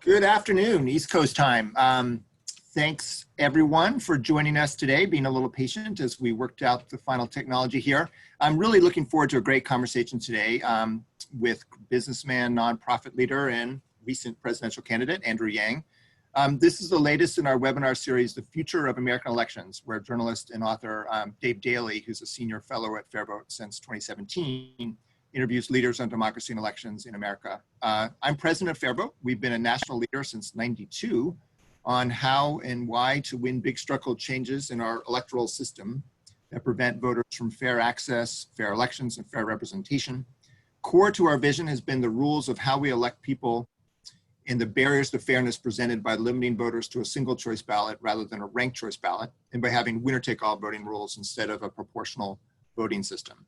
Good afternoon, East Coast time. Thanks everyone for joining us today, being a little patient as we worked out the final technology here. I'm really looking forward to a great conversation today with businessman, nonprofit leader, and recent presidential candidate, Andrew Yang. This is the latest in our webinar series, The Future of American Elections, where journalist and author David Daley, who's a senior fellow at FairVote since 2017, interviews leaders on democracy and elections in America. I'm president of FairVote. We've been a national leader since '92 on how and why to win big structural changes in our electoral system that prevent voters from fair access, fair elections, and fair representation. Core to our vision has been the rules of how we elect people and the barriers to fairness presented by limiting voters to a single choice ballot rather than a ranked choice ballot, and by having winner-take-all voting rules instead of a proportional voting system.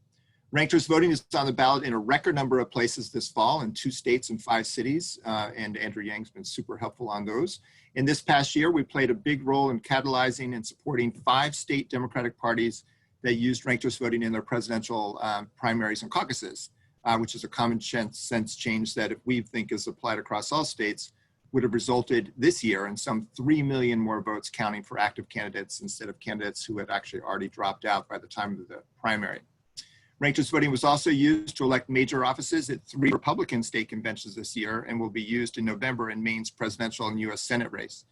Ranked choice voting is on the ballot in a record number of places this fall in 2 states and 5 cities, and Andrew Yang's been super helpful on those. In this past year, we played a big role in catalyzing and supporting 5 state Democratic parties that used ranked choice voting in their presidential primaries and caucuses, which is a common sense change that if we think is applied across all states, would have resulted this year in some 3 million more votes counting for active candidates instead of candidates who had actually already dropped out by the time of the primary. Ranked choice voting was also used to elect major offices at 3 Republican state conventions this year and will be used in November in Maine's presidential and US Senate race.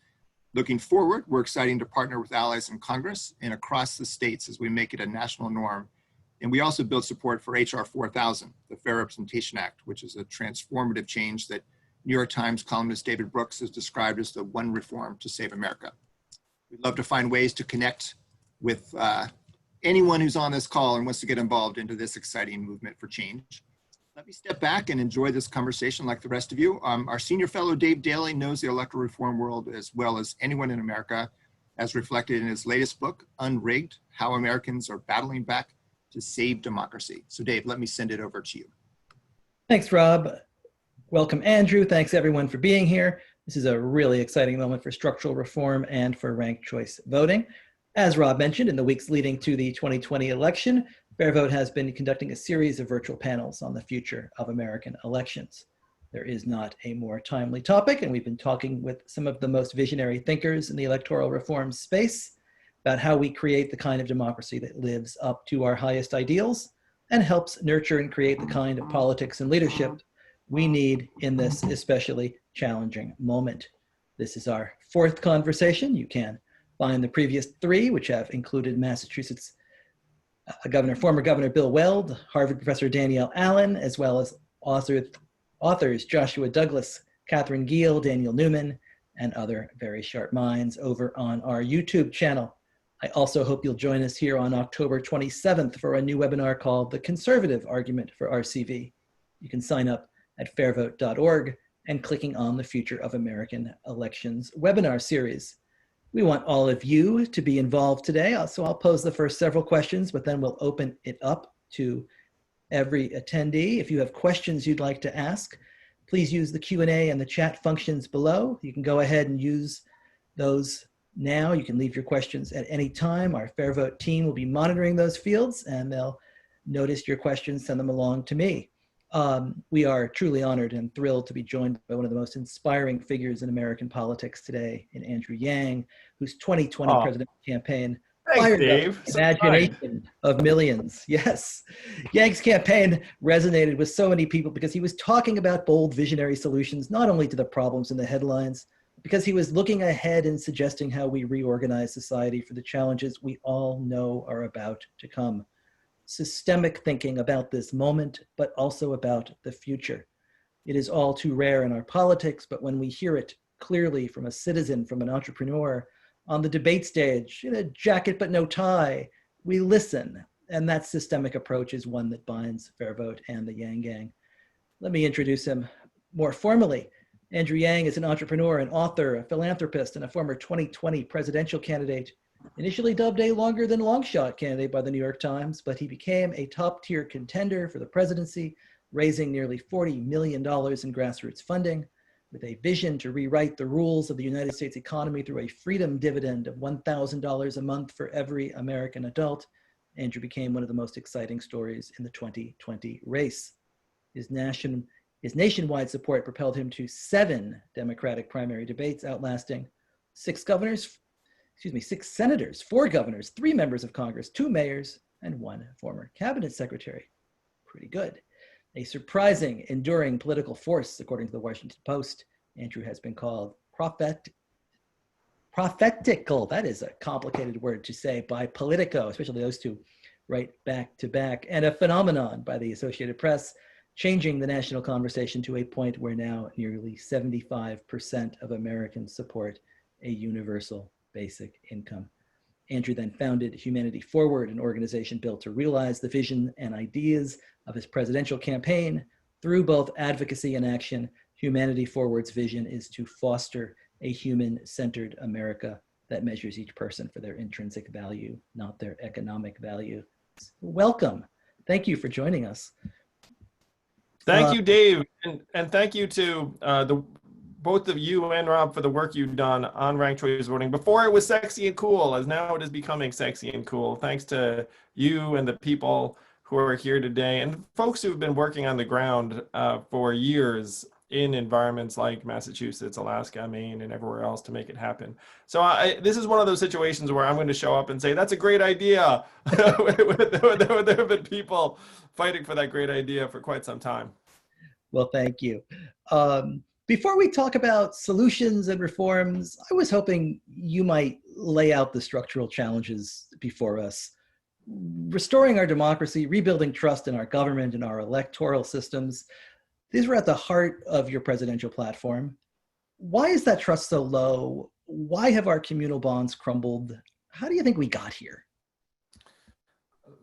Looking forward, we're excited to partner with allies in Congress and across the states as we make it a national norm. And we also build support for HR 4000, the Fair Representation Act, which is a transformative change that New York Times columnist David Brooks has described as the one reform to save America. We'd love to find ways to connect with anyone who's on this call and wants to get involved into this exciting movement for change. Let me step back and enjoy this conversation like the rest of you. Our senior fellow, Dave Daley, knows the electoral reform world as well as anyone in America, as reflected in his latest book, Unrigged: How Americans Are Battling Back to Save Democracy. So Dave, let me send it over to you. Thanks, Rob. Welcome, Andrew. Thanks everyone for being here. This is a really exciting moment for structural reform and for ranked choice voting. As Rob mentioned, in the weeks leading to the 2020 election, FairVote has been conducting a series of virtual panels on the future of American elections. There is not a more timely topic, and we've been talking with some of the most visionary thinkers in the electoral reform space about how we create the kind of democracy that lives up to our highest ideals and helps nurture and create the kind of politics and leadership we need in this especially challenging moment. This is our 4th conversation. You can find the previous 3, which have included Massachusetts former Governor Bill Weld, Harvard professor Danielle Allen, as well as authors Joshua Douglas, Catherine Giel, Daniel Newman, and other very sharp minds over on our YouTube channel. I also hope you'll join us here on October 27th for a new webinar called The Conservative Argument for RCV. You can sign up at fairvote.org and clicking on the Future of American Elections webinar series. We want all of you to be involved today, so I'll pose the first several questions, but then we'll open it up to every attendee. If you have questions you'd like to ask, please use the Q&A and the chat functions below. You can go ahead and use those now. You can leave your questions at any time. Our FairVote team will be monitoring those fields, and they'll notice your questions, send them along to me. We are truly honored and thrilled to be joined by one of the most inspiring figures in American politics today, in Andrew Yang, whose 2020 presidential campaign fired the imagination of millions. Yes, Yang's campaign resonated with so many people because he was talking about bold visionary solutions, not only to the problems in the headlines, because he was looking ahead and suggesting how we reorganize society for the challenges we all know are about to come. Systemic thinking about this moment, but also about the future. It is all too rare in our politics, but when we hear it clearly from a citizen, from an entrepreneur, on the debate stage, in a jacket but no tie, we listen. And that systemic approach is one that binds FairVote and the Yang Gang. Let me introduce him more formally. Andrew Yang is an entrepreneur, an author, a philanthropist, and a former 2020 presidential candidate. Initially dubbed a longer than long shot candidate by the New York Times, but he became a top tier contender for the presidency, raising nearly $40 million in grassroots funding, with a vision to rewrite the rules of the United States economy through a freedom dividend of $1,000 a month for every American adult. Andrew became one of the most exciting stories in the 2020 race. His His nationwide support propelled him to 7 Democratic primary debates, outlasting 6 senators, 4 governors, 3 members of Congress, 2 mayors, and 1 former cabinet secretary. Pretty good. A surprising, enduring political force, according to the Washington Post. Andrew has been called prophetical, that is a complicated word to say, by Politico, especially those two right back to back, and a phenomenon by the Associated Press, changing the national conversation to a point where now nearly 75% of Americans support a universal basic income. Andrew then founded Humanity Forward, an organization built to realize the vision and ideas of his presidential campaign. Through both advocacy and action, Humanity Forward's vision is to foster a human-centered America that measures each person for their intrinsic value, not their economic value. Welcome. Thank you for joining us. Thank you, Dave, and thank you to both of you and Rob for the work you've done on ranked choice voting. Before it was sexy and cool, as now it is becoming sexy and cool. Thanks to you and the people who are here today, and folks who've been working on the ground for years in environments like Massachusetts, Alaska, Maine, and everywhere else to make it happen. So this is one of those situations where I'm going to show up and say, that's a great idea. There have been people fighting for that great idea for quite some time. Well, thank you. Before we talk about solutions and reforms, I was hoping you might lay out the structural challenges before us. Restoring our democracy, rebuilding trust in our government and our electoral systems, these were at the heart of your presidential platform. Why is that trust so low? Why have our communal bonds crumbled? How do you think we got here?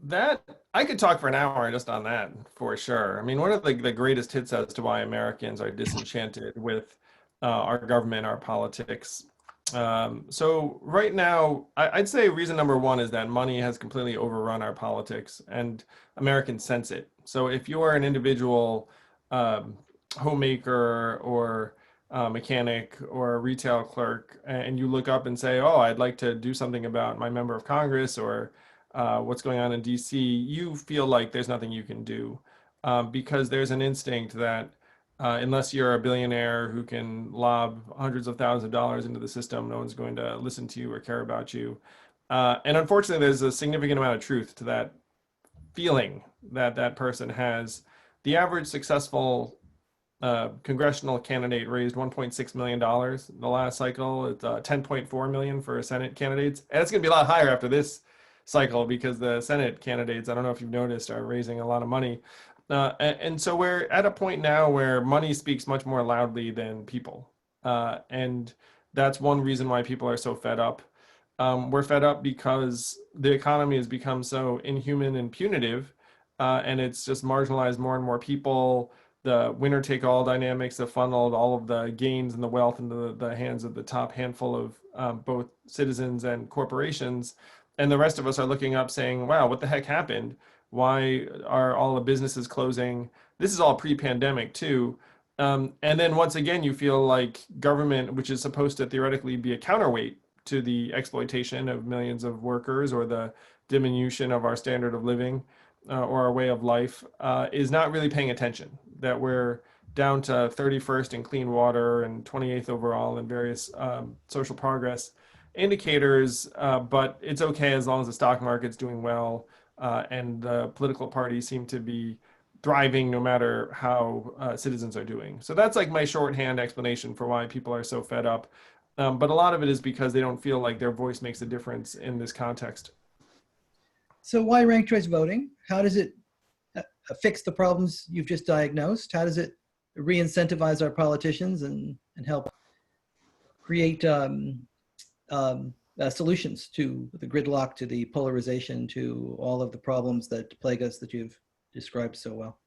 That I could talk for an hour just on that, for sure. I mean, one of the greatest hits as to why Americans are disenchanted with our government, our politics. So right now, I'd say reason number one is that money has completely overrun our politics, and Americans sense it. So if you are an individual homemaker or mechanic or a retail clerk, and you look up and say, oh, I'd like to do something about my member of Congress or what's going on in DC, you feel like there's nothing you can do because there's an instinct that unless you're a billionaire who can lob hundreds of thousands of dollars into the system, no one's going to listen to you or care about you. And unfortunately, there's a significant amount of truth to that feeling that that person has. The average successful congressional candidate raised $1.6 million the last cycle. It's $10.4 million for Senate candidates. And it's going to be a lot higher after this cycle because the Senate candidates, I don't know if you've noticed, are raising a lot of money. And so we're at a point now where money speaks much more loudly than people. And that's one reason why people are so fed up. We're fed up because the economy has become so inhuman and punitive, and it's just marginalized more and more people. The winner-take-all dynamics have funneled all of the gains and the wealth into the hands of the top handful of both citizens and corporations. And the rest of us are looking up saying, wow, what the heck happened? Why are all the businesses closing? This is all pre-pandemic too. And then once again, you feel like government, which is supposed to theoretically be a counterweight to the exploitation of millions of workers or the diminution of our standard of living or our way of life, is not really paying attention, that we're down to 31st in clean water and 28th overall in various social progress indicators, but it's okay as long as the stock market's doing well and the political parties seem to be thriving no matter how citizens are doing. So that's like my shorthand explanation for why people are so fed up. But a lot of it is because they don't feel like their voice makes a difference in this context. So why ranked choice voting? How does it fix the problems you've just diagnosed? How does it re-incentivize our politicians and help create solutions to the gridlock, to the polarization, to all of the problems that plague us that you've described so well?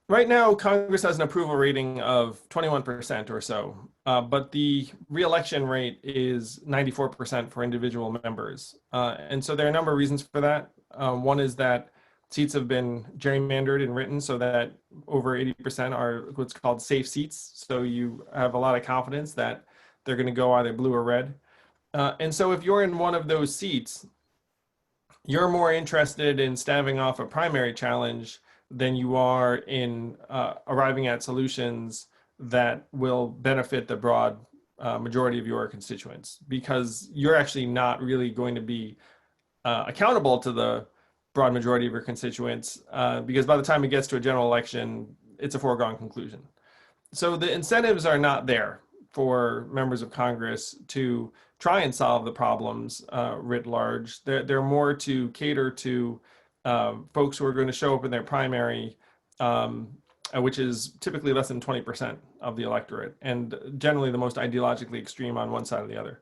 Right now, Congress has an approval rating of 21% or so, but the re-election rate is 94% for individual members. And so there are a number of reasons for that. One is that seats have been gerrymandered and written so that over 80% are what's called safe seats. So you have a lot of confidence that they're going to go either blue or red. And so if you're in one of those seats, you're more interested in staving off a primary challenge than you are in arriving at solutions that will benefit the broad majority of your constituents, because you're actually not really going to be accountable to the broad majority of your constituents, because by the time it gets to a general election, it's a foregone conclusion. So the incentives are not there for members of Congress to try and solve the problems writ large. They're more to cater to folks who are going to show up in their primary, which is typically less than 20% of the electorate, and generally the most ideologically extreme on one side or the other.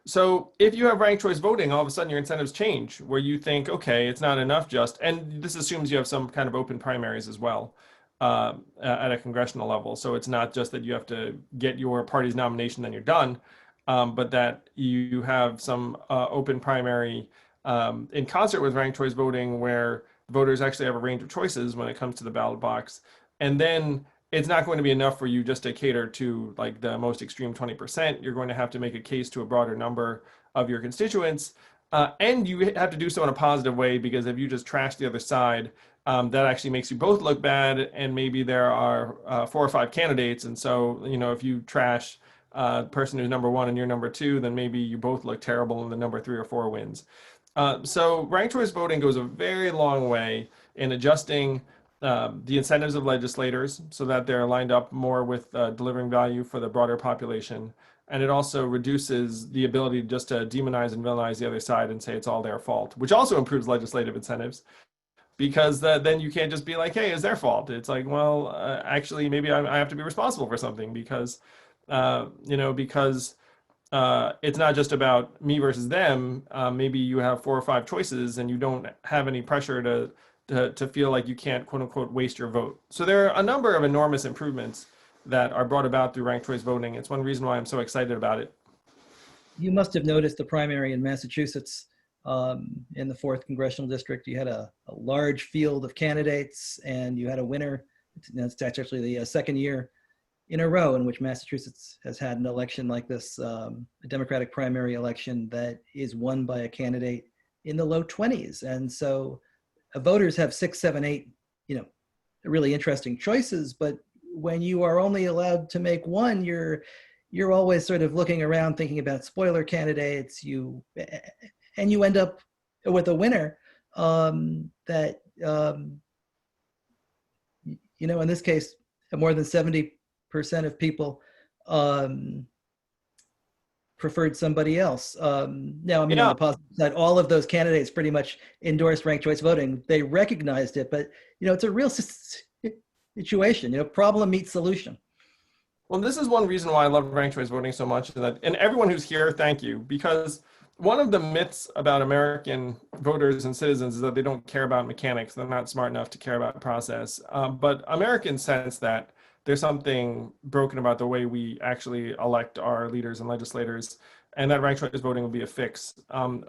So if you have ranked choice voting, all of a sudden your incentives change, where you think, okay, it's not enough just, and this assumes you have some kind of open primaries as well at a congressional level. So it's not just that you have to get your party's nomination, then you're done, but that you have some open primary in concert with ranked choice voting, where voters actually have a range of choices when it comes to the ballot box. And then it's not going to be enough for you just to cater to like the most extreme 20%. You're going to have to make a case to a broader number of your constituents. And you have to do so in a positive way, because if you just trash the other side, that actually makes you both look bad. And maybe there are 4 or 5 candidates. And so, you know, if you trash the person who's number 1 and you're number 2, then maybe you both look terrible and the number 3 or 4 wins. So ranked choice voting goes a very long way in adjusting the incentives of legislators so that they're lined up more with delivering value for the broader population. And it also reduces the ability just to demonize and villainize the other side and say it's all their fault, which also improves legislative incentives, because then you can't just be like, hey, it's their fault. It's like, well, actually, maybe I have to be responsible for something, because, because it's not just about me versus them. Maybe you have 4 or 5 choices and you don't have any pressure to feel like you can't, quote unquote, waste your vote. So there are a number of enormous improvements that are brought about through ranked choice voting. It's one reason why I'm so excited about it. You must have noticed the primary in Massachusetts in the 4th congressional district. You had a large field of candidates and you had a winner. That's actually the 2nd year in a row in which Massachusetts has had an election like this, a Democratic primary election that is won by a candidate in the low 20s. And so voters have 6, 7, 8, really interesting choices, but when you are only allowed to make one, you're always sort of looking around thinking about spoiler candidates, and you end up with a winner that, in this case, more than 70% of people preferred somebody else. Now, on the positive side, all of those candidates pretty much endorsed ranked choice voting. They recognized it, but it's a real situation. Problem meets solution. Well, this is one reason why I love ranked choice voting so much, and everyone who's here, thank you, because one of the myths about American voters and citizens is that they don't care about mechanics. They're not smart enough to care about process. But Americans sense that there's something broken about the way we actually elect our leaders and legislators, and that ranked choice voting will be a fix.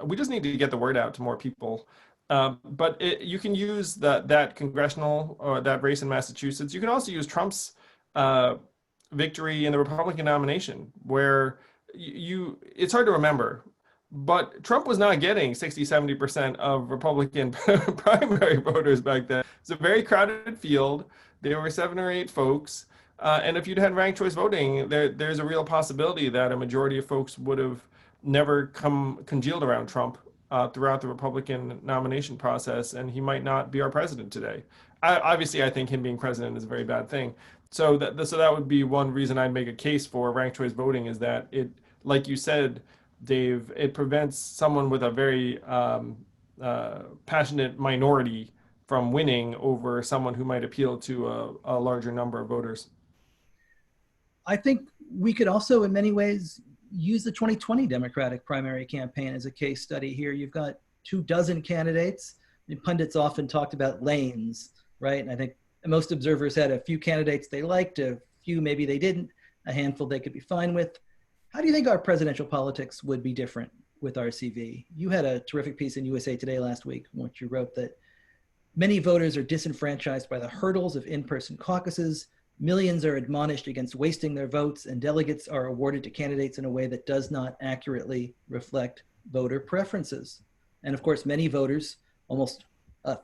We just need to get the word out to more people. But you can use that congressional or that race in Massachusetts. You can also use Trump's victory in the Republican nomination, where it's hard to remember, but Trump was not getting 60, 70% of Republican primary voters back then. It's a very crowded field. There were 7 or 8 folks. And if you'd had ranked choice voting, there's a real possibility that a majority of folks would have never congealed around Trump throughout the Republican nomination process, and he might not be our president today. Obviously, I think him being president is a very bad thing. So that would be one reason I'd make a case for ranked choice voting, is that it, like you said, Dave, it prevents someone with a very passionate minority from winning over someone who might appeal to a larger number of voters. I think we could also, in many ways, use the 2020 Democratic primary campaign as a case study here. You've got 24 candidates. Pundits often talked about lanes, right? And I think most observers had a few candidates they liked, a few maybe they didn't, a handful they could be fine with. How do you think our presidential politics would be different with RCV? You had a terrific piece in USA Today last week in which you wrote that many voters are disenfranchised by the hurdles of in-person caucuses. Millions are admonished against wasting their votes, and delegates are awarded to candidates in a way that does not accurately reflect voter preferences. And of course, many voters, almost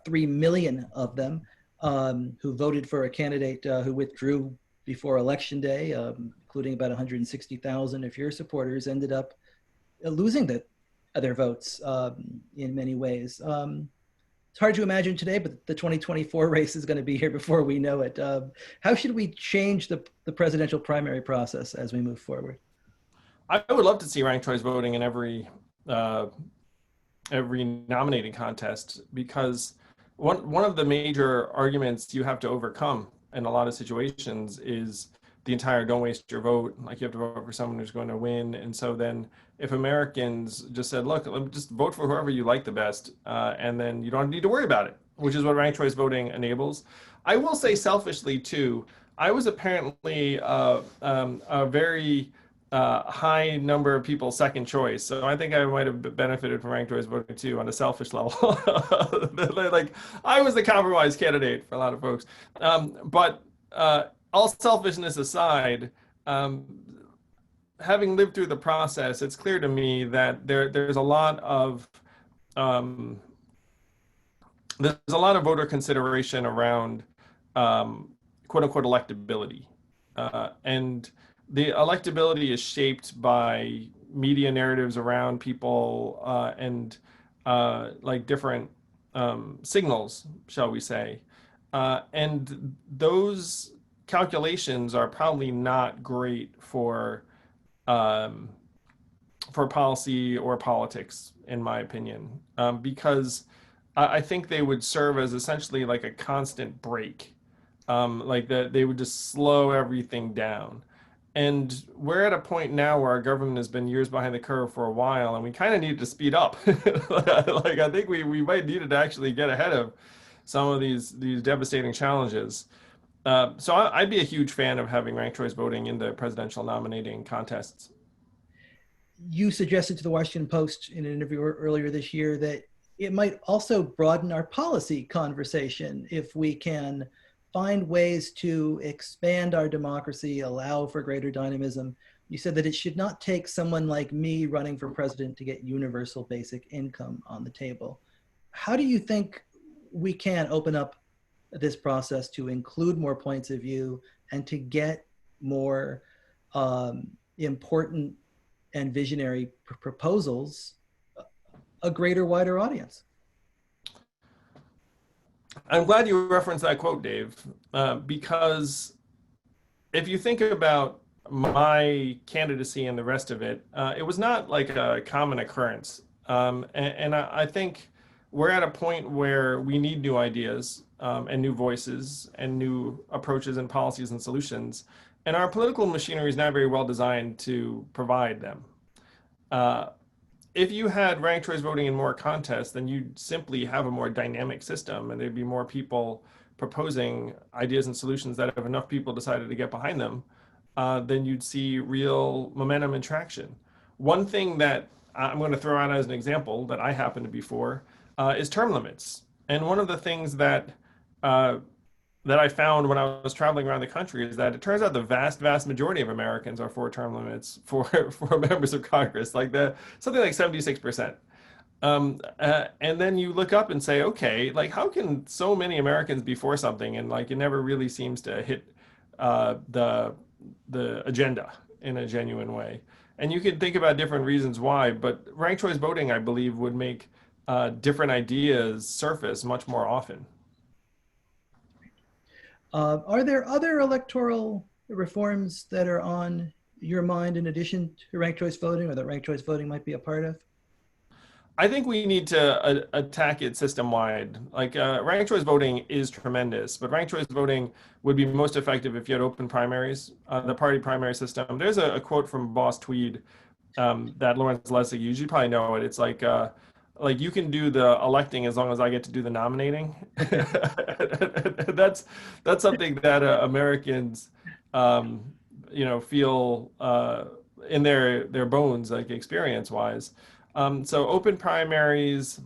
3 million of them, who voted for a candidate who withdrew before Election Day, including about 160,000 of your supporters, ended up losing their votes in many ways. It's hard to imagine today, but the 2024 race is going to be here before we know it. How should we change the presidential primary process as we move forward? I would love to see ranked choice voting in every nominating contest, because one of the major arguments you have to overcome in a lot of situations is the entire don't waste your vote. Like, you have to vote for someone who's going to win. And so then if Americans just said, look, just vote for whoever you like the best, and then you don't need to worry about it, which is what ranked choice voting enables. I will say selfishly too, I was apparently a very high number of people second choice. So I think I might have benefited from ranked choice voting too on a selfish level. Like, I was the compromise candidate for a lot of folks. But all selfishness aside, having lived through the process, it's clear to me that there's a lot of voter consideration around quote unquote electability, and the electability is shaped by media narratives around people and like different signals, shall we say, and those calculations are probably not great for policy or politics, in my opinion, because I think they would serve as essentially like a constant brake, like that they would just slow everything down. And we're at a point now where our government has been years behind the curve for a while, and we kind of need to speed up. Like, I think we might need to actually get ahead of some of these devastating challenges. So I'd be a huge fan of having ranked choice voting in the presidential nominating contests. You suggested to the Washington Post in an interview earlier this year that it might also broaden our policy conversation if we can find ways to expand our democracy, allow for greater dynamism. You said that it should not take someone like me running for president to get universal basic income on the table. How do you think we can open up this process to include more points of view and to get more important and visionary proposals a greater, wider audience? I'm glad you referenced that quote, Dave, because if you think about my candidacy and the rest of it, it was not like a common occurrence. And I think we're at a point where we need new ideas and new voices and new approaches and policies and solutions. And our political machinery is not very well designed to provide them. If you had ranked choice voting in more contests, then you'd simply have a more dynamic system, and there'd be more people proposing ideas and solutions that if enough people decided to get behind them, then you'd see real momentum and traction. One thing that I'm going to throw out as an example that I happen to be for is term limits. And one of the things that I found when I was traveling around the country is that it turns out the vast majority of Americans are for term limits for members of Congress, like something like 76%. And then you look up and say, okay, like, how can so many Americans be for something and like it never really seems to hit the agenda in a genuine way? And you can think about different reasons why, but ranked choice voting, I believe, would make different ideas surface much more often. Are there other electoral reforms that are on your mind in addition to ranked choice voting, or that ranked choice voting might be a part of? I think we need to attack it system-wide. Like, ranked choice voting is tremendous, but ranked choice voting would be most effective if you had open primaries, the party primary system. There's a quote from Boss Tweed that Lawrence Lessig, you probably know it. It's like you can do the electing as long as I get to do the nominating. That's something that Americans, feel in their bones, like experience-wise. So open primaries,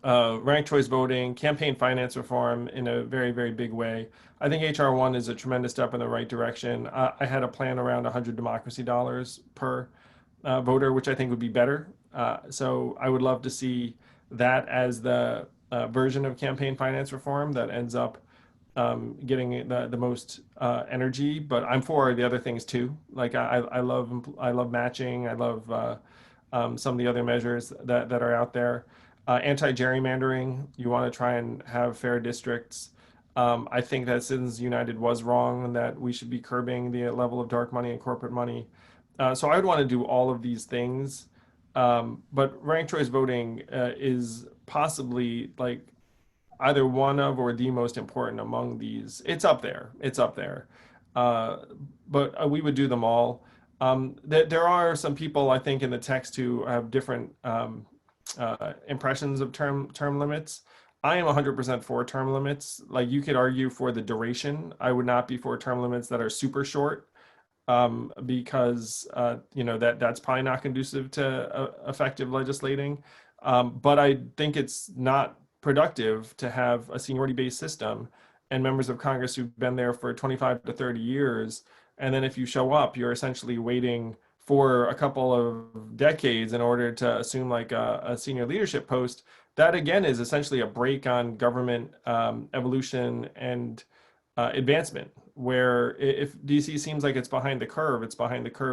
ranked choice voting, campaign finance reform in a very, very big way. I think HR 1 is a tremendous step in the right direction. I had a plan around $100 democracy dollars per voter, which I think would be better. So I would love to see that as the version of campaign finance reform that ends up getting the most energy. But I'm for the other things too. Like I love matching. I love some of the other measures that are out there. Anti-gerrymandering. You want to try and have fair districts. I think that Citizens United was wrong and that we should be curbing the level of dark money and corporate money. So I would want to do all of these things. But ranked choice voting is possibly like either one of or the most important among these. It's up there. It's up there. But we would do them all. There are some people, I think, in the text who have different impressions of term limits. I am 100% for term limits. Like you could argue for the duration. I would not be for term limits that are super short because that's probably not conducive to effective legislating. But I think it's not productive to have a seniority-based system and members of Congress who've been there for 25 to 30 years. And then if you show up, you're essentially waiting for a couple of decades in order to assume like a senior leadership post. That again is essentially a break on government evolution and advancement, where if DC seems like it's behind the curve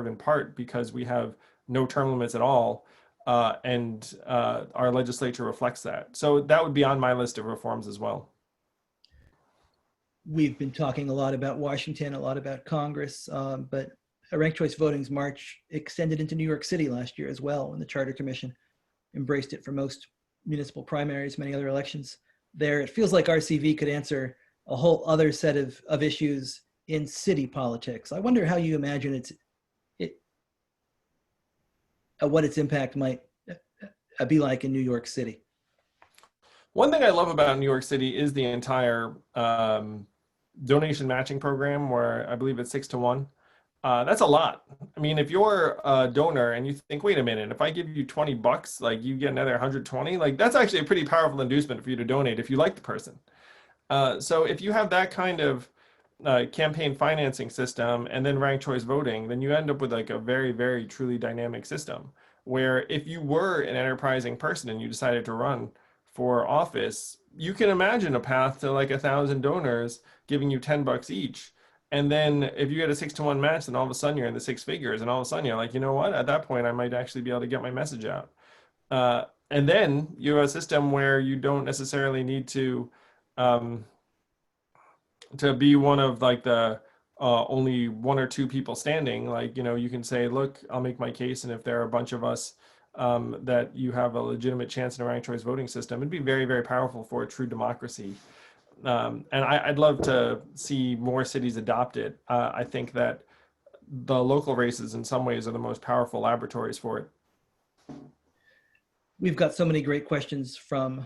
in part because we have no term limits at all. And our legislature reflects that. So that would be on my list of reforms as well. We've been talking a lot about Washington, a lot about Congress, but ranked choice voting's march extended into New York City last year as well, and the Charter Commission embraced it for most municipal primaries, many other elections there. It feels like RCV could answer a whole other set of issues in city politics. I wonder how you imagine what its impact might be like in New York City. One thing I love about New York City is the entire donation matching program, where I believe it's 6-1. That's a lot. I mean, if you're a donor and you think, wait a minute, if I give you $20, like you get another 120, like that's actually a pretty powerful inducement for you to donate if you like the person. So if you have that kind of campaign financing system and then ranked choice voting, then you end up with like a very, very truly dynamic system where if you were an enterprising person and you decided to run for office, you can imagine a path to like 1,000 donors giving you $10 each. And then if you get a 6-1 match, then all of a sudden you're in the six figures, and all of a sudden you're like, you know what, at that point I might actually be able to get my message out. And then you have a system where you don't necessarily need to be one of like the only one or two people standing. Like, you can say, look, I'll make my case, and if there are a bunch of us that you have a legitimate chance in a ranked choice voting system, it'd be very, very powerful for a true democracy. And I'd love to see more cities adopt it. I think that the local races in some ways are the most powerful laboratories for it. We've got so many great questions from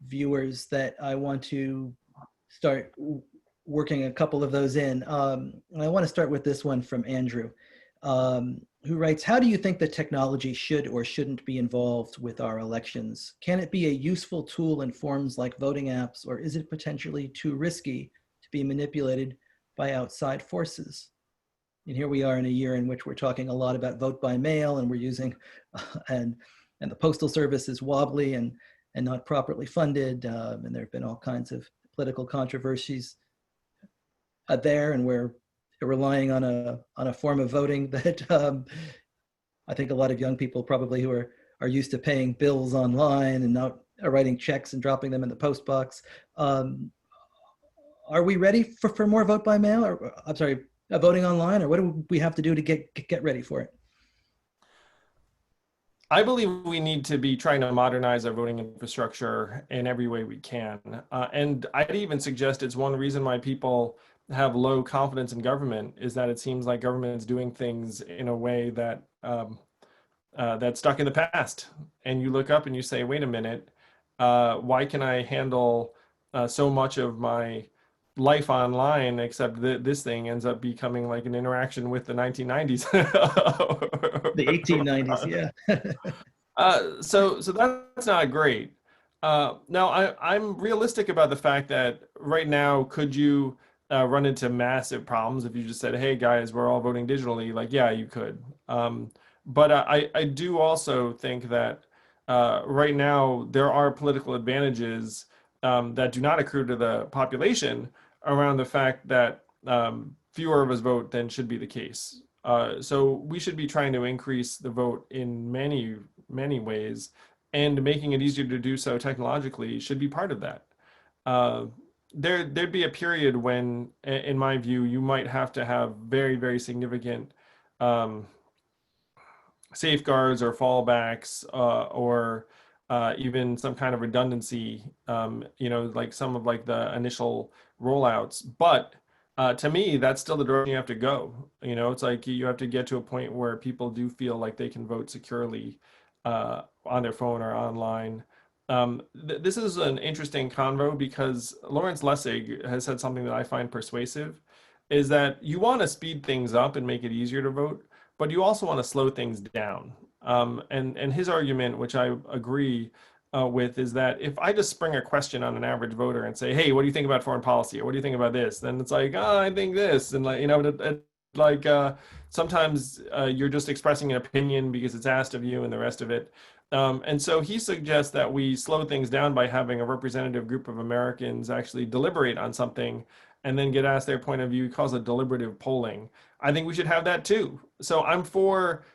viewers that I want to start working a couple of those in. And I want to start with this one from Andrew, who writes, how do you think that technology should or shouldn't be involved with our elections? Can it be a useful tool in forms like voting apps, or is it potentially too risky to be manipulated by outside forces? And here we are in a year in which we're talking a lot about vote by mail, and we're using, and the Postal Service is wobbly and not properly funded. And there have been all kinds of political controversies there, and we're relying on a form of voting that I think a lot of young people probably who are used to paying bills online and not writing checks and dropping them in the post box. Are we ready for more vote by mail, or I'm sorry, voting online, or what do we have to do to get ready for it? I believe we need to be trying to modernize our voting infrastructure in every way we can. And I'd even suggest it's one reason why people have low confidence in government, is that it seems like government is doing things in a way that that's stuck in the past. And you look up and you say, wait a minute, why can I handle so much of my life online, except that this thing ends up becoming like an interaction with the 1990s. The 1890s, yeah. So that's not great. Now I'm realistic about the fact that right now, could you run into massive problems if you just said, hey guys, we're all voting digitally? Like, yeah, you could. But I do also think that right now there are political advantages that do not accrue to the population around the fact that fewer of us vote than should be the case. So we should be trying to increase the vote in many, many ways, and making it easier to do so technologically should be part of that. Uh, there'd be a period when, in my view, you might have to have very, very significant um, safeguards or fallbacks or even some kind of redundancy, like some of like the initial rollouts. But to me, that's still the direction you have to go. It's like you have to get to a point where people do feel like they can vote securely on their phone or online. This is an interesting convo because Lawrence Lessig has said something that I find persuasive, is that you want to speed things up and make it easier to vote, but you also want to slow things down. And his argument, which I agree with, is that if I just spring a question on an average voter and say, "Hey, what do you think about foreign policy?" or "What do you think about this?" then it's like, "Oh, I think this," and like sometimes you're just expressing an opinion because it's asked of you, and the rest of it. And so he suggests that we slow things down by having a representative group of Americans actually deliberate on something and then get asked their point of view. He calls it deliberative polling. I think we should have that too. So I'm for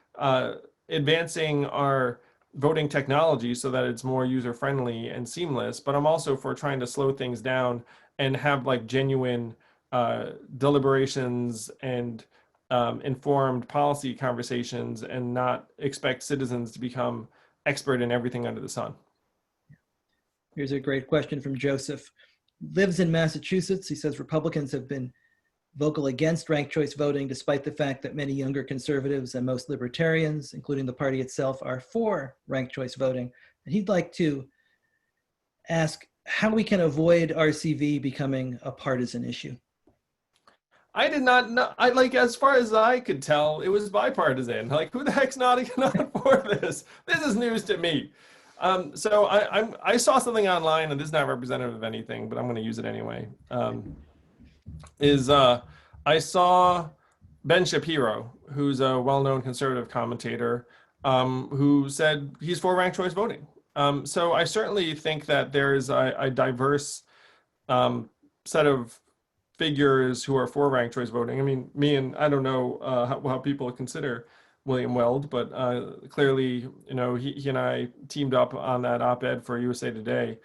advancing our voting technology so that it's more user friendly and seamless, but I'm also for trying to slow things down and have like genuine deliberations and informed policy conversations, and not expect citizens to become expert in everything under the sun. Here's a great question from Joseph. Lives in Massachusetts. He says Republicans have been vocal against ranked choice voting, despite the fact that many younger conservatives and most libertarians, including the party itself, are for ranked choice voting. And he'd like to ask how we can avoid RCV becoming a partisan issue. I did not know. I like, as far as I could tell, it was bipartisan. Like, who the heck's not for this? This is news to me. So I saw something online, and this is not representative of anything, but I'm going to use it anyway. I saw Ben Shapiro, who's a well-known conservative commentator, who said he's for ranked choice voting. So I certainly think that there's a diverse set of figures who are for ranked choice voting. I mean, I don't know how people consider William Weld, but clearly, he and I teamed up on that op-ed for USA Today.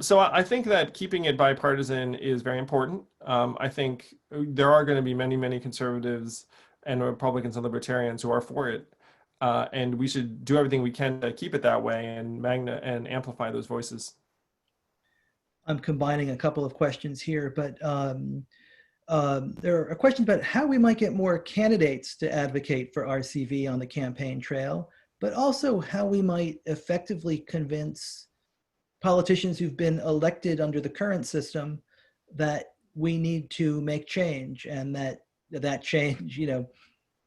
So I think that keeping it bipartisan is very important. I think there are going to be many, many conservatives and Republicans and libertarians who are for it. And we should do everything we can to keep it that way and amplify those voices. I'm combining a couple of questions here, but there are questions about how we might get more candidates to advocate for RCV on the campaign trail, but also how we might effectively convince politicians who've been elected under the current system that we need to make change, and that change,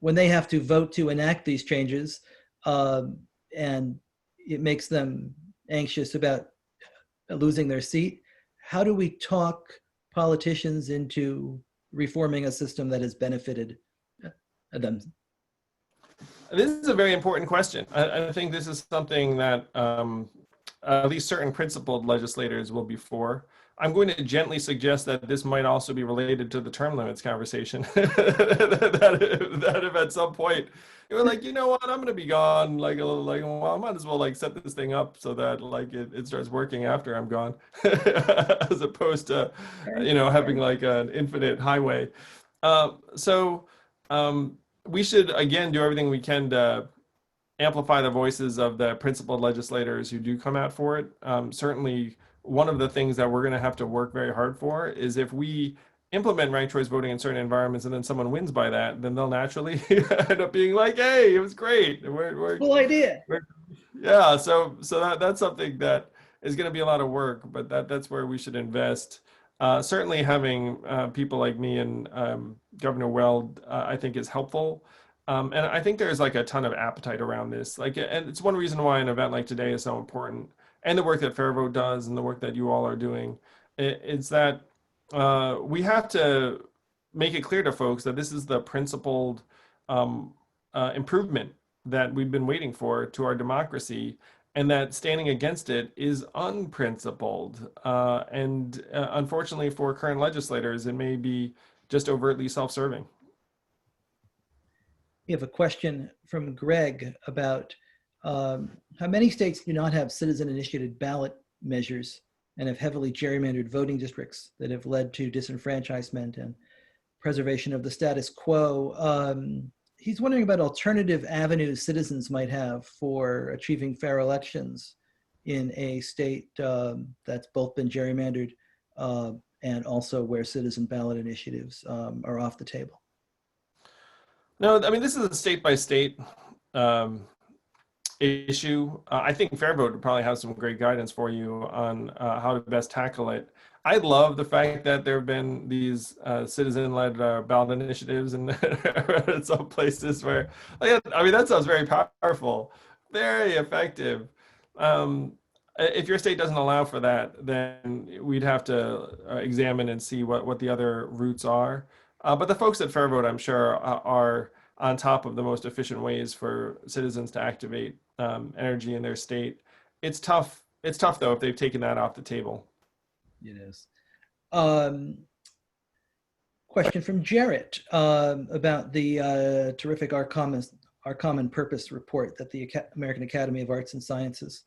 when they have to vote to enact these changes, and it makes them anxious about losing their seat. How do we talk politicians into reforming a system that has benefited them? This is a very important question. I think this is something that at least certain principled legislators will be for. I'm going to gently suggest that this might also be related to the term limits conversation. that if at some point you were like, you know what, I'm going to be gone, well, I might as well set this thing up so that it starts working after I'm gone, as opposed to having an infinite highway. So we should again do everything we can to amplify the voices of the principled legislators who do come out for it. Certainly, one of the things that we're going to have to work very hard for is if we implement ranked choice voting in certain environments and then someone wins by that, then they'll naturally end up being like, "Hey, it was great. Cool idea." Yeah, so that's something that is going to be a lot of work, but that's where we should invest. Certainly, having people like me and Governor Weld, I think, is helpful. And I think there's a ton of appetite around this. And it's one reason why an event like today is so important, and the work that FairVote does and the work that you all are doing. It's that we have to make it clear to folks that this is the principled improvement that we've been waiting for to our democracy. and that standing against it is unprincipled. And unfortunately for current legislators, it may be just overtly self-serving. We have a question from Greg about how many states do not have citizen-initiated ballot measures and have heavily gerrymandered voting districts that have led to disenfranchisement and preservation of the status quo. He's wondering about alternative avenues citizens might have for achieving fair elections in a state that's both been gerrymandered and also where citizen ballot initiatives are off the table. No, I mean, this is a state by state issue. I think FairVote would probably have some great guidance for you on how to best tackle it. I love the fact that there have been these citizen-led ballot initiatives in some places where, I mean, that sounds very powerful, very effective. If your state doesn't allow for that, then we'd have to examine and see what the other routes are. But the folks at FairVote, I'm sure, are on top of the most efficient ways for citizens to activate energy in their state. It's tough. It's tough, though, if they've taken that off the table. It is. Question from Jarrett about the terrific Our Common Purpose report that the American Academy of Arts and Sciences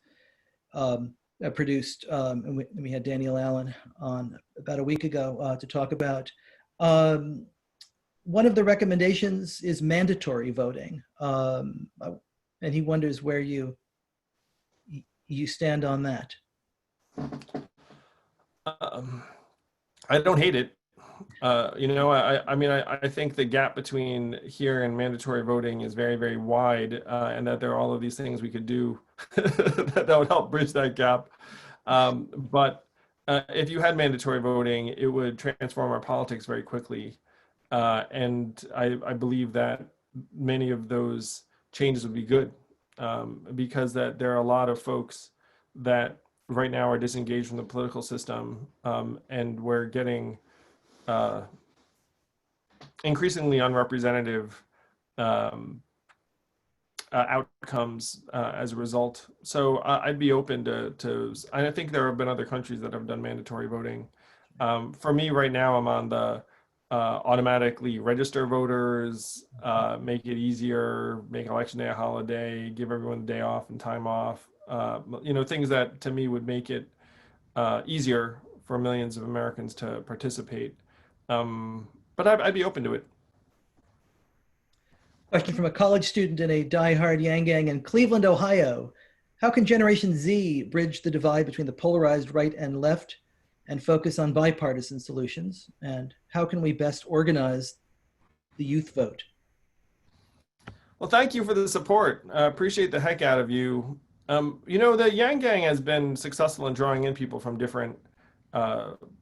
produced. And we had Daniel Allen on about a week ago to talk about. One of the recommendations is mandatory voting. And he wonders where you stand on that. I don't hate it. I mean, I think the gap between here and mandatory voting is very, very wide, and that there are all of these things we could do that would help bridge that gap. But if you had mandatory voting, it would transform our politics very quickly. And I believe that many of those changes would be good because that there are a lot of folks that right now are disengaged from the political system, and we're getting increasingly unrepresentative outcomes as a result. So I'd be open to, I think there have been other countries that have done mandatory voting. For me right now, I'm on the automatically register voters, make it easier, make election day a holiday, give everyone the day off and time off. Things that to me would make it easier for millions of Americans to participate. But I'd be open to it. Question from a college student in a diehard Yang Gang in Cleveland, Ohio. How can Generation Z bridge the divide between the polarized right and left and focus on bipartisan solutions? And how can we best organize the youth vote? Well, thank you for the support. I appreciate the heck out of you. The Yang Gang has been successful in drawing in people from different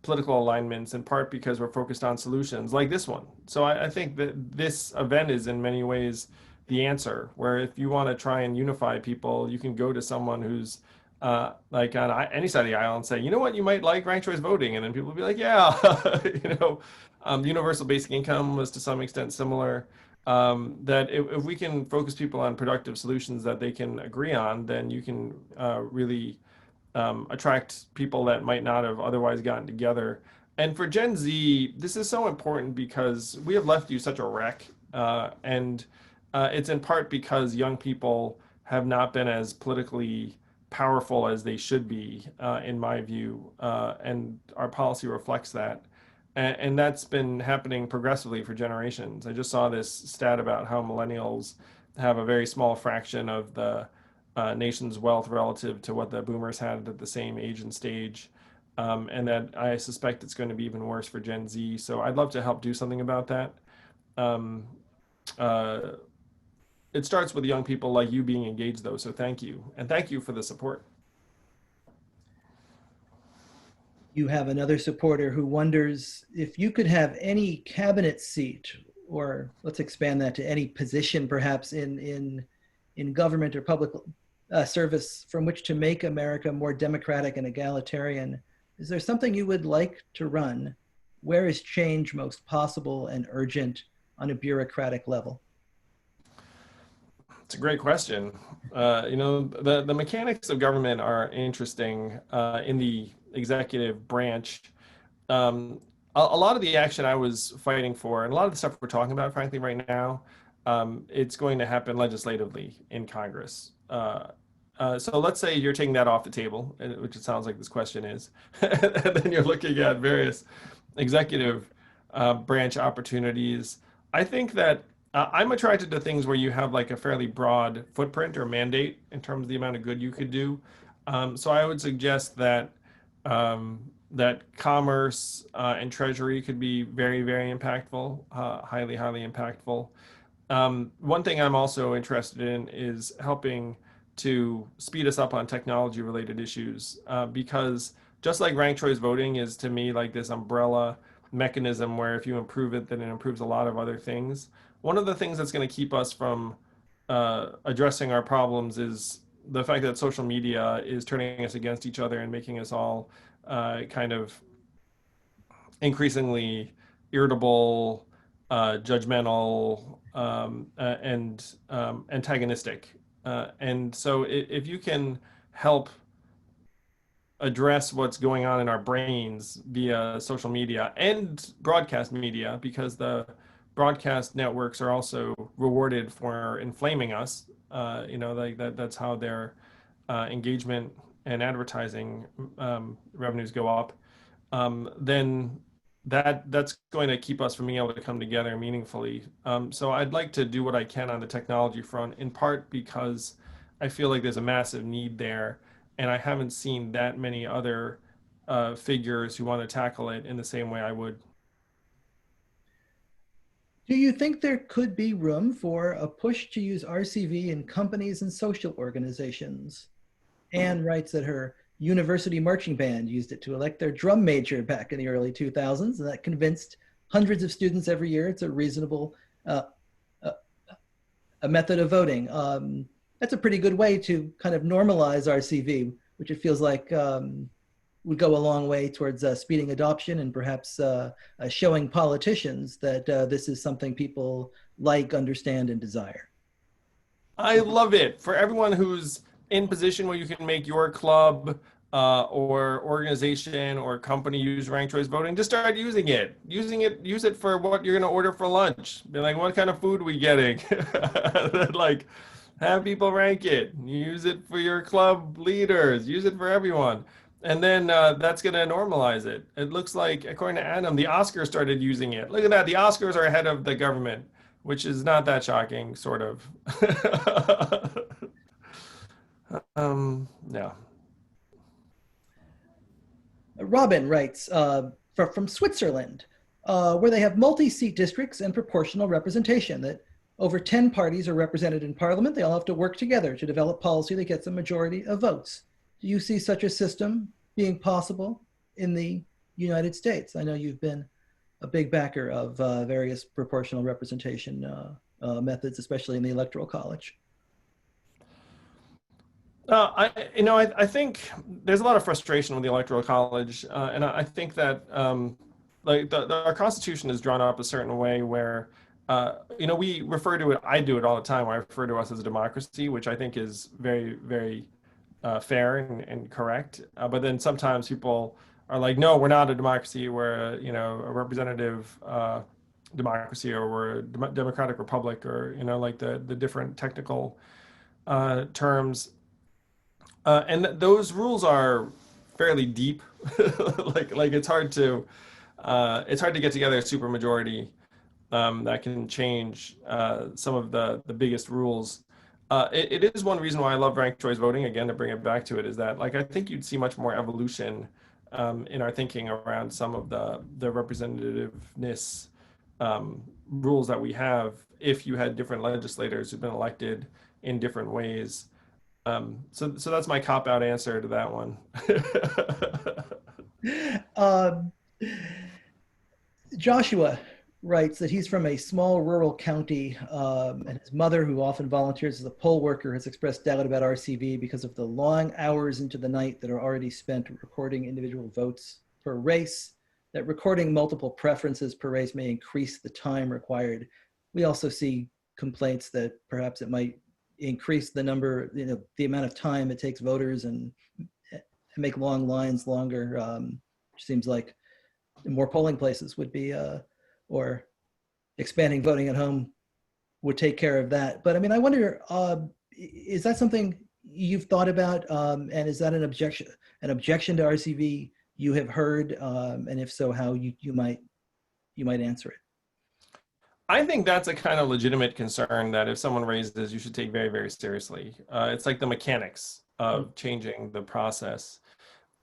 political alignments, in part because we're focused on solutions like this one. So I think that this event is in many ways the answer, where if you want to try and unify people, you can go to someone who's like on any side of the aisle and say, you know what, you might like ranked choice voting. And then people will be like, yeah, universal basic income was to some extent similar. That if we can focus people on productive solutions that they can agree on, then you can really attract people that might not have otherwise gotten together. And for Gen Z, this is so important because we have left you such a wreck. And it's in part because young people have not been as politically powerful as they should be, in my view. And our policy reflects that. And that's been happening progressively for generations. I just saw this stat about how millennials have a very small fraction of the nation's wealth relative to what the boomers had at the same age and stage. And that I suspect it's going to be even worse for Gen Z. So I'd love to help do something about that. It starts with young people like you being engaged, though. So thank you. And thank you for the support. You have another supporter who wonders if you could have any cabinet seat, or let's expand that to any position perhaps in government or public service from which to make America more democratic and egalitarian. Is there something you would like to run? Where is change most possible and urgent on a bureaucratic level? It's a great question. The mechanics of government are interesting in the executive branch. A lot of the action I was fighting for, and a lot of the stuff we're talking about, frankly, right now, it's going to happen legislatively in Congress. So let's say you're taking that off the table, which it sounds like this question is, and then you're looking at various executive branch opportunities. I think that I'm attracted to things where you have like a fairly broad footprint or mandate in terms of the amount of good you could do. So I would suggest that that commerce and treasury could be very, very impactful, highly, highly impactful. One thing I'm also interested in is helping to speed us up on technology related issues because just like ranked choice voting is to me like this umbrella mechanism where if you improve it, then it improves a lot of other things. One of the things that's going to keep us from addressing our problems is the fact that social media is turning us against each other and making us all kind of increasingly irritable, judgmental, and antagonistic. And so if you can help address what's going on in our brains via social media and broadcast media, because the broadcast networks are also rewarded for inflaming us, like that's how their engagement and advertising revenues go up, then that's going to keep us from being able to come together meaningfully. So I'd like to do what I can on the technology front, in part because I feel like there's a massive need there, and I haven't seen that many other figures who want to tackle it in the same way I would. Do you think there could be room for a push to use RCV in companies and social organizations? Anne writes that her university marching band used it to elect their drum major back in the early 2000s, and that convinced hundreds of students every year it's a reasonable a method of voting. That's a pretty good way to kind of normalize RCV, which it feels like would go a long way towards speeding adoption and perhaps showing politicians that this is something people like, understand, and desire. I love it. For everyone who's in position where you can make your club or organization or company use ranked choice voting, just start using it. Use it for what you're going to order for lunch. Be like, what kind of food are we getting? Like, have people rank it. Use it for your club leaders. Use it for everyone. And then that's going to normalize it. It looks like, according to Adam, the Oscars started using it. Look at that. The Oscars are ahead of the government, which is not that shocking, sort of. Yeah. Robin writes from Switzerland, where they have multi-seat districts and proportional representation, that over 10 parties are represented in parliament. They all have to work together to develop policy that gets a majority of votes. Do you see such a system being possible in the United States? I know you've been a big backer of various proportional representation methods, especially in the Electoral College. I think there's a lot of frustration with the Electoral College, and I think that like our Constitution is drawn up a certain way where we refer to it. I do it all the time. I refer to us as a democracy, which I think is very, very fair and correct. But then sometimes people are like, no, we're not a democracy. We're a representative democracy, or we're a democratic republic, or like the different technical terms. And those rules are fairly deep. like it's hard to get together a supermajority that can change some of the biggest rules. It is one reason why I love ranked choice voting. Again, to bring it back to it, is that like I think you'd see much more evolution in our thinking around some of the representativeness rules that we have if you had different legislators who've been elected in different ways. So that's my cop-out answer to that one. Joshua writes that he's from a small rural county, and his mother, who often volunteers as a poll worker, has expressed doubt about RCV because of the long hours into the night that are already spent recording individual votes per race, that recording multiple preferences per race may increase the time required. We also see complaints that perhaps it might increase the number, the amount of time it takes voters and make long lines longer. Which seems like more polling places would be, or expanding voting at home would take care of that. But I mean, I wonder, is that something you've thought about? And is that an objection to RCV you have heard? And if so, how you might answer it? I think that's a kind of legitimate concern that if someone raises, you should take very, very seriously. It's like the mechanics of changing the process.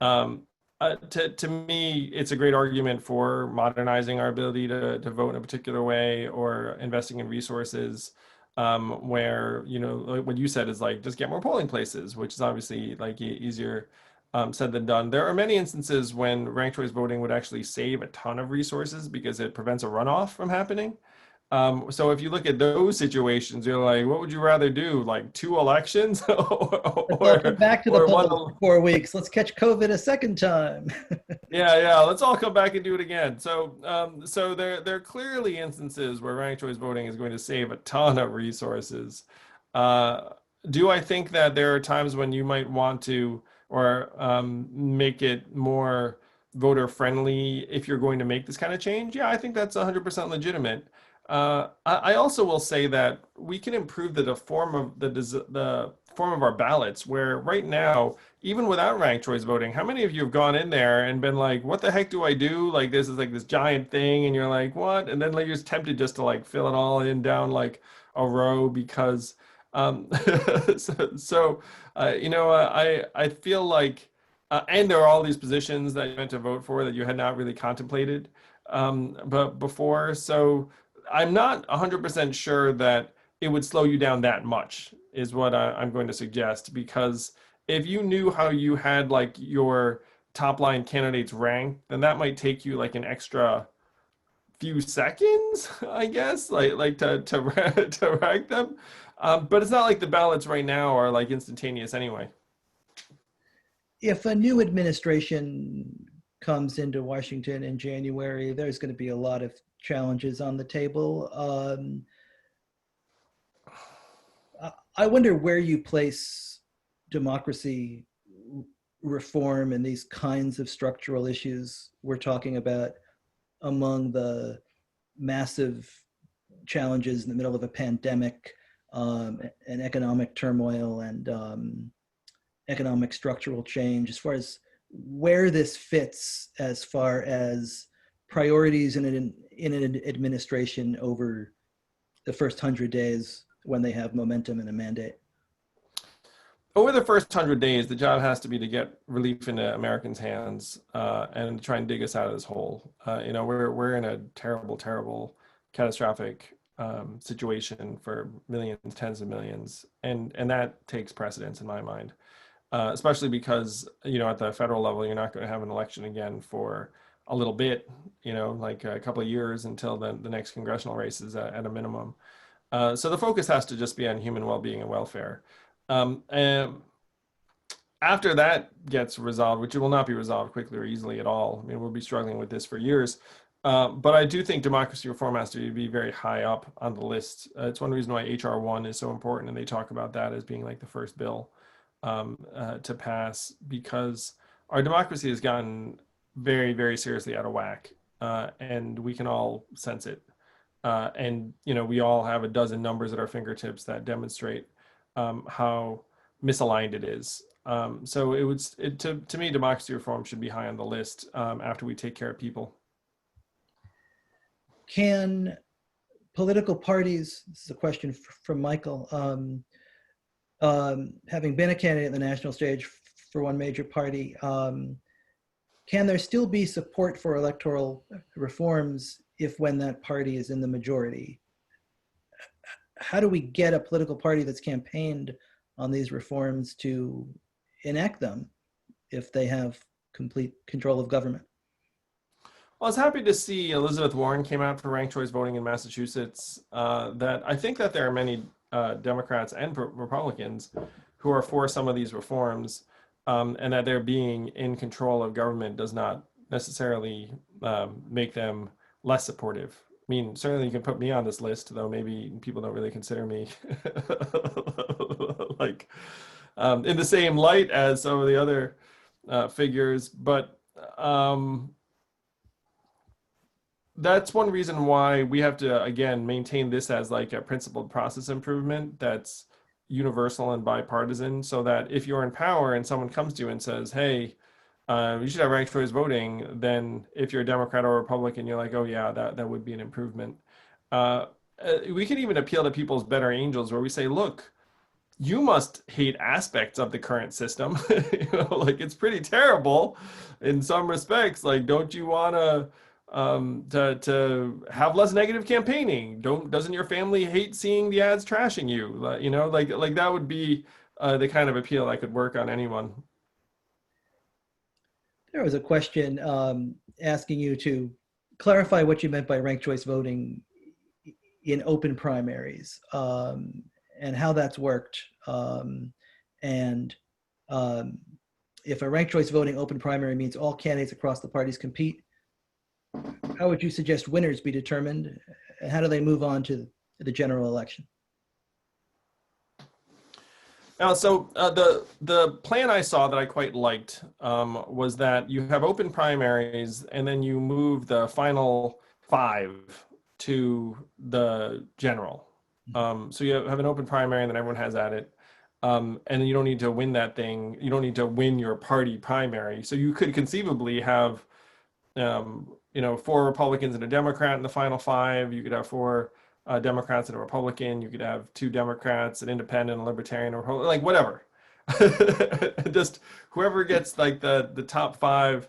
To me, it's a great argument for modernizing our ability to vote in a particular way, or investing in resources where, like what you said is like, just get more polling places, which is obviously like easier said than done. There are many instances when ranked choice voting would actually save a ton of resources because it prevents a runoff from happening. So if you look at those situations, you're like, what would you rather do? Like 2 elections? Let's all come back to the polls for 4 weeks. Let's catch COVID a second time. Yeah. Let's all come back and do it again. So, so there are clearly instances where ranked choice voting is going to save a ton of resources. Do I think that there are times when you might want to, or make it more voter friendly if you're going to make this kind of change? Yeah, I think that's 100% legitimate. I also will say that we can improve the form of our ballots, where right now, even without ranked choice voting, how many of you have gone in there and been like, what the heck do I do? Like, this is like this giant thing, and you're like, what? And then like you're just tempted just to like fill it all in down like a row because I feel like and there are all these positions that you meant to vote for that you had not really contemplated but before. So I'm not 100% sure that it would slow you down that much, is what I'm going to suggest, because if you knew how you had like your top line candidates ranked, then that might take you like an extra few seconds, I guess, like to rank them. But it's not like the ballots right now are like instantaneous anyway. If a new administration comes into Washington in January, there's going to be a lot of challenges on the table. I wonder where you place democracy reform and these kinds of structural issues we're talking about among the massive challenges in the middle of a pandemic, and economic turmoil, and economic structural change, as far as where this fits as far as priorities in an administration over the first 100 days when they have momentum and a mandate. Over the first 100 days, the job has to be to get relief into Americans' hands and try and dig us out of this hole. We're in a terrible, terrible, catastrophic situation for millions, tens of millions, and that takes precedence in my mind. Especially because, at the federal level, you're not going to have an election again for a little bit, like a couple of years until the next congressional race is at a minimum. So the focus has to just be on human well-being and welfare. And after that gets resolved, which it will not be resolved quickly or easily at all. I mean, we'll be struggling with this for years. But I do think democracy reform has to be very high up on the list. It's one reason why HR 1 is so important, and they talk about that as being like the first bill to pass, because our democracy has gotten very, very seriously out of whack, and we can all sense it. And we all have a dozen numbers at our fingertips that demonstrate how misaligned it is. So to me, democracy reform should be high on the list after we take care of people. Can political parties, this is a question from Michael, having been a candidate in the national stage for one major party, can there still be support for electoral reforms if when that party is in the majority? How do we get a political party that's campaigned on these reforms to enact them if they have complete control of government? Well, I was happy to see Elizabeth Warren came out for ranked choice voting in Massachusetts. That I think that there are many Democrats and Republicans who are for some of these reforms, and that their being in control of government does not necessarily make them less supportive mean, certainly you can put me on this list, though maybe people don't really consider me like in the same light as some of the other figures. But that's one reason why we have to, again, maintain this as like a principled process improvement that's universal and bipartisan, so that if you're in power and someone comes to you and says, hey, you should have ranked choice voting, then if you're a Democrat or Republican, you're like, oh yeah, that would be an improvement. We can even appeal to people's better angels where we say, look, you must hate aspects of the current system. Like it's pretty terrible in some respects. Like, don't you want to have less negative campaigning? Doesn't your family hate seeing the ads trashing you? Like that would be the kind of appeal that could work on anyone. There was a question asking you to clarify what you meant by ranked choice voting in open primaries, and how that's worked. If a ranked choice voting open primary means all candidates across the parties compete, how would you suggest winners be determined? And how do they move on to the general election? So the plan I saw that I quite liked was that you have open primaries and then you move the final 5 to the general. So you have an open primary and then everyone has at it. And then you don't need to win that thing. You don't need to win your party primary. So you could conceivably have, 4 Republicans and a Democrat in the final 5. You could have 4 Democrats and a Republican. You could have 2 Democrats, an independent, a libertarian, or like whatever. Just whoever gets like the top 5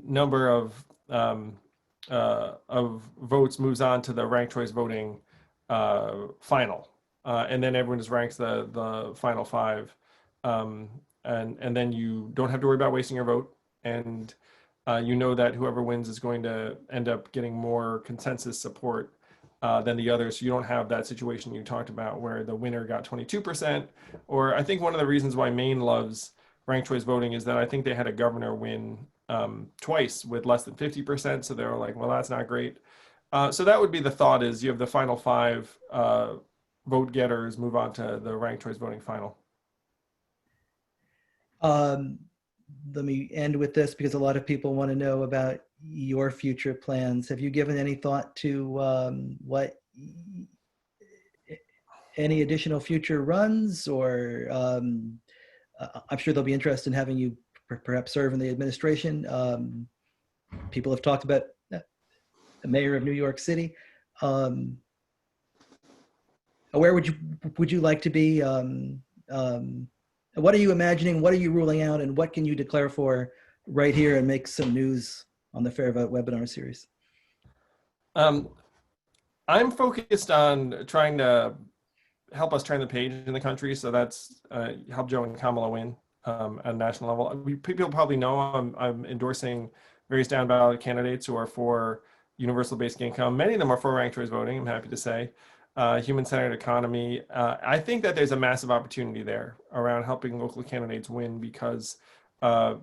number of votes moves on to the ranked choice voting final, and then everyone just ranks the final 5, and then you don't have to worry about wasting your vote, and that whoever wins is going to end up getting more consensus support than the others. So you don't have that situation you talked about where the winner got 22%. Or I think one of the reasons why Maine loves ranked choice voting is that I think they had a governor win twice with less than 50%. So they were like, well, that's not great. So that would be the thought, is you have the final 5 vote getters move on to the ranked choice voting final. Let me end with this because a lot of people want to know about your future plans. Have you given any thought to what any additional future runs, or I'm sure they'll be interested in having you perhaps serve in the administration. People have talked about the mayor of New York City. Where would you like to be? What are you imagining? What are you ruling out? And what can you declare for right here and make some news on the FairVote webinar series? I'm focused on trying to help us turn the page in the country. So that's help Joe and Kamala win at a national level. People probably know I'm endorsing various down ballot candidates who are for universal basic income. Many of them are for ranked choice voting, I'm happy to say. Human-centered economy. I think that there's a massive opportunity there around helping local candidates win because, like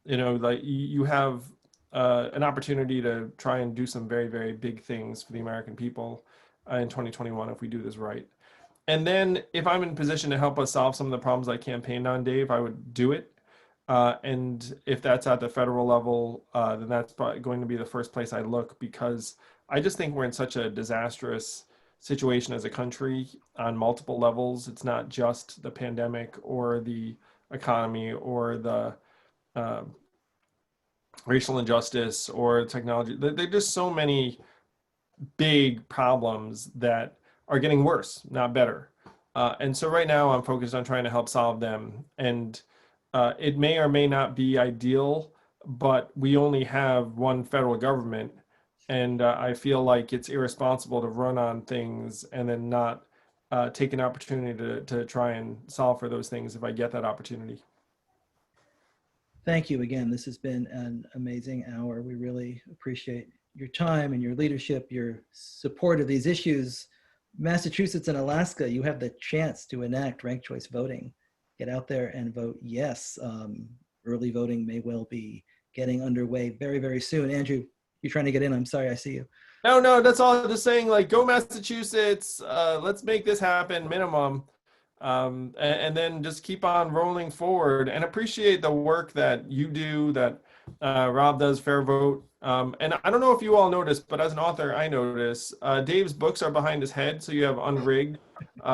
you have an opportunity to try and do some very, very big things for the American people in 2021 if we do this right. And then if I'm in position to help us solve some of the problems I campaigned on, Dave, I would do it. And if that's at the federal level, then that's probably going to be the first place I look, because I just think we're in such a disastrous situation as a country on multiple levels. It's not just the pandemic or the economy or the racial injustice or technology. There's just so many big problems that are getting worse, not better. And so right now I'm focused on trying to help solve them. And it may or may not be ideal, but we only have one federal government. And I feel like it's irresponsible to run on things and then not take an opportunity to try and solve for those things if I get that opportunity. Thank you again. This has been an amazing hour. We really appreciate your time and your leadership, your support of these issues. Massachusetts and Alaska, you have the chance to enact ranked choice voting. Get out there and vote yes. Early voting may well be getting underway very, very soon. Andrew, you're trying to get in. I'm sorry, I see you. No, that's all. Just saying, like, go Massachusetts. Let's make this happen, minimum. And then just keep on rolling forward and appreciate the work that you do, that Rob does, FairVote. And I don't know if you all noticed, but as an author, I notice Dave's books are behind his head. So you have Unrigged,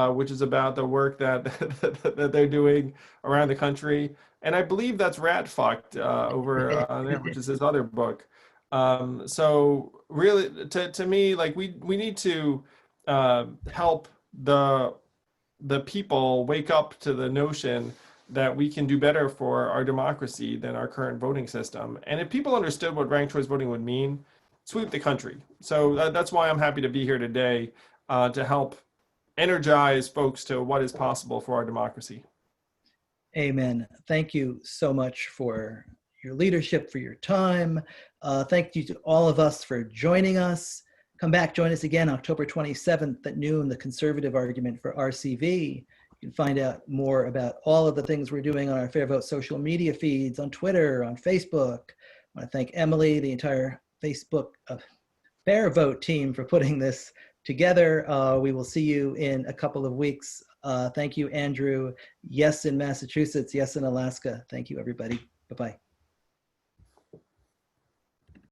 which is about the work that that they're doing around the country. And I believe that's Rat Fucked over there, which is his other book. So really, to me, like we need to help the people wake up to the notion that we can do better for our democracy than our current voting system. And if people understood what ranked choice voting would mean, sweep the country. So that's why I'm happy to be here today to help energize folks to what is possible for our democracy. Amen. Thank you so much for your leadership, for your time. Thank you to all of us for joining us. Come back, join us again October 27th at noon, the conservative argument for RCV. You can find out more about all of the things we're doing on our FairVote social media feeds, on Twitter, on Facebook. I want to thank Emily, the entire Facebook FairVote team for putting this together. We will see you in a couple of weeks. Thank you, Andrew. Yes, in Massachusetts. Yes, in Alaska. Thank you, everybody. Bye-bye.